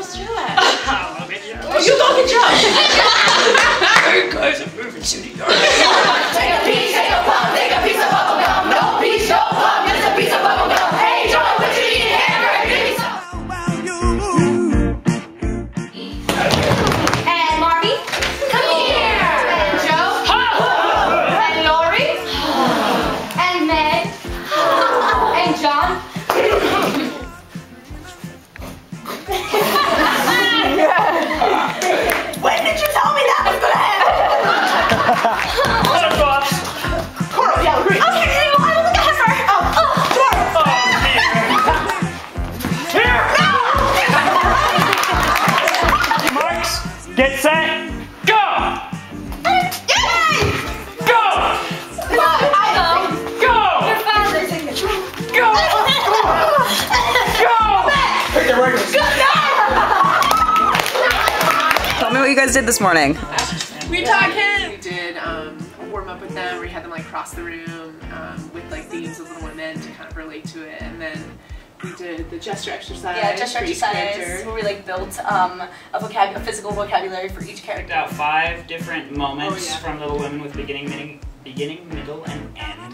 where's Joe at? I'll get you. Oh, you go get Joe! Hey guys, I'm moving to New York. Take a piece, take a pump, take a piece of bubble gum. No piece, no pump, just a piece of bubble gum. Hey Joe, what you eating? Hamburger, give me some. And Marty, come here. And Joe. And Lori. And Meg. And John. When did you tell me that was gonna happen? What's up, boss? Coral, yeah, agree. Okay, I was looking at her. Here! Marks, get set, go! Go! Go! Your father's in the Go! Go! Take the regular. Tell me what you guys did this morning. We taught kids. We did a warm up with them where we had them like cross the room with like themes of Little Women to kind of relate to it, and then we did the gesture exercise. Yeah, gesture exercise where we like built a physical vocabulary for each character. Out 5 different moments from Little Women with beginning, middle, and end.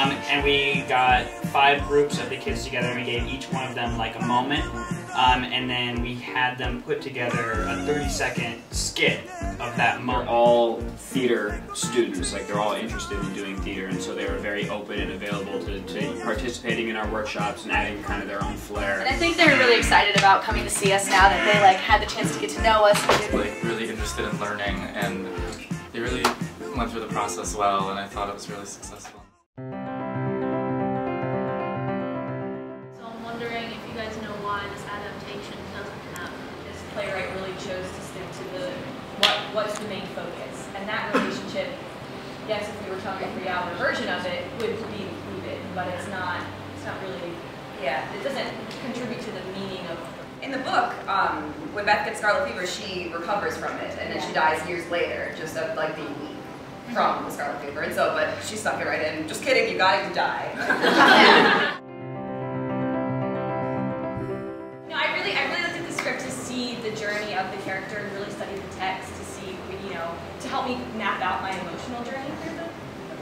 And we got 5 groups of the kids together and we gave each one of them like a moment. And then we had them put together a 30-second skit of that moment. They're all theater students, like they're all interested in doing theater, and so they were very open and available to participating in our workshops and adding kind of their own flair. And I think they're really excited about coming to see us now that they like had the chance to get to know us. Like really interested in learning, and they really went through the process well, and I thought it was really successful. So I'm wondering if you guys know why this adaptation doesn't happen. This playwright really chose to stick to what's the main focus, and that relationship, yes, if we were telling a 3-hour version of it, would be included, but it's not really, yeah, it doesn't contribute to the meaning of. In the book, when Beth gets scarlet fever, she recovers from it, and then she dies years later, just of like being weak from the scarlet fever. And so, but she stuck it right in. Just kidding, you got it to die. No, I really looked at the script to see the journey of the character and really study the text to see, to help me map out my emotional journey through the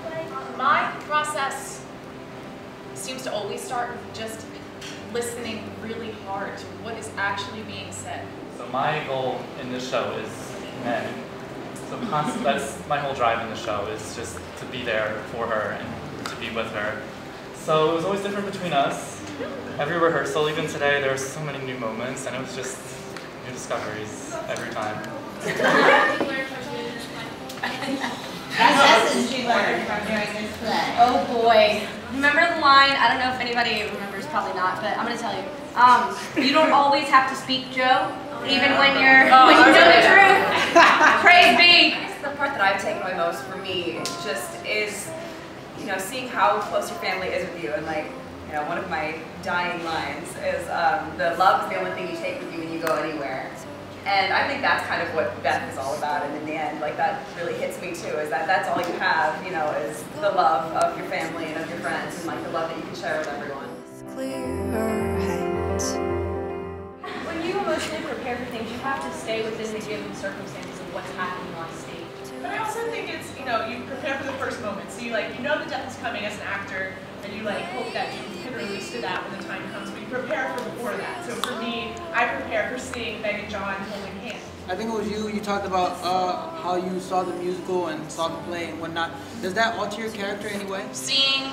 play. My process seems to always start with just listening really hard to what is actually being said. So my goal in this show is men. So that's my whole drive in the show, is just to be there for her and to be with her. So it was always different between us. Every rehearsal, even today, there were so many new moments, and it was just new discoveries every time. What lessons you learned from doing this play? Oh boy. Remember the line, I don't know if anybody remembers, probably not, but I'm going to tell you. You don't always have to speak, Joe, even when you know the truth. Praise be. The part that I've taken away most for me just is, seeing how close your family is with you, and like, one of my dying lines is, the love is the only thing you take with you when you go anywhere. And I think that's kind of what Beth is all about, and in the end, like, that really hits me too, is that that's all you have, is the love of your family and of your friends, and like the love that you can share with everyone. When you emotionally prepare for things, you have to stay within the given circumstances of what's happening on stage. But I also think it's, you prepare for the first moment. So you know the death is coming as an actor, and you hope that you can release to that when the time comes, but you prepare for before that. So for me, I prepare for seeing Meg and John holding hands. I think it was you talked about how you saw the musical and saw the play and whatnot. Does that alter your character in any way? Seeing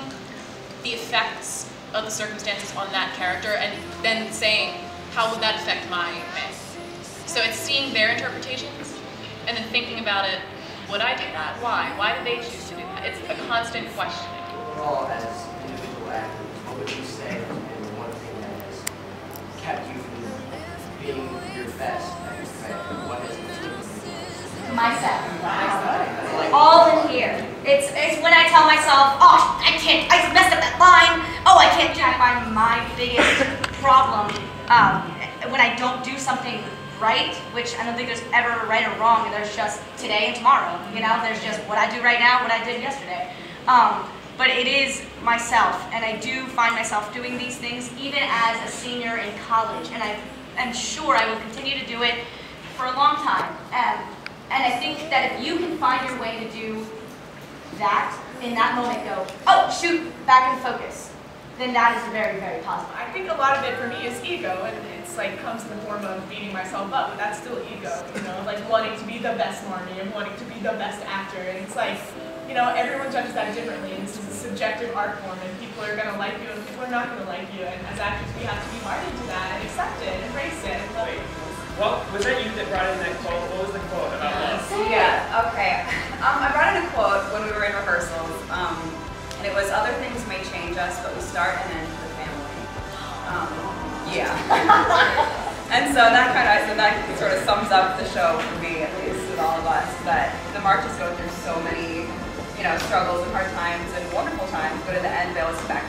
the effects of the circumstances on that character and then saying, how would that affect my Meg? So it's seeing their interpretations and then thinking about it, would I do that? Why? Why did they choose to do that? It's a constant questioning. Overall, as individual actors, what would you say has been the one thing that has kept you from being your best at your craft? What has it been? Myself. All in here. It's when I tell myself, oh, I messed up that line. Oh, I can't track my biggest problem. When I don't do something right, which I don't think there's ever right or wrong, there's just today and tomorrow, there's just what I do right now, what I did yesterday. But it is myself, and I do find myself doing these things even as a senior in college, and am sure I will continue to do it for a long time. And I think that if you can find your way to do that, in that moment go, oh, shoot, back in focus, then that is very, very positive. I think a lot of it for me is ego, and it's like comes in the form of beating myself up, but that's still ego, you know, like wanting to be the best Marnie and wanting to be the best actor, and it's like, you know, everyone judges that differently, and this is a subjective art form, and people are going to like you and people are not going to like you, and as actors we have to be hard into that and accept it, embrace it, and love it. Well, was that you that brought in that quote? What was the quote about love? Yeah, okay. I brought in a quote when we were in rehearsals, and it was, other things may change us, but we start and end with family. Yeah. And so that sort of sums up the show for me, at least with all of us, that the marches go through so many, you know, struggles and hard times and wonderful times, but in the end they always come back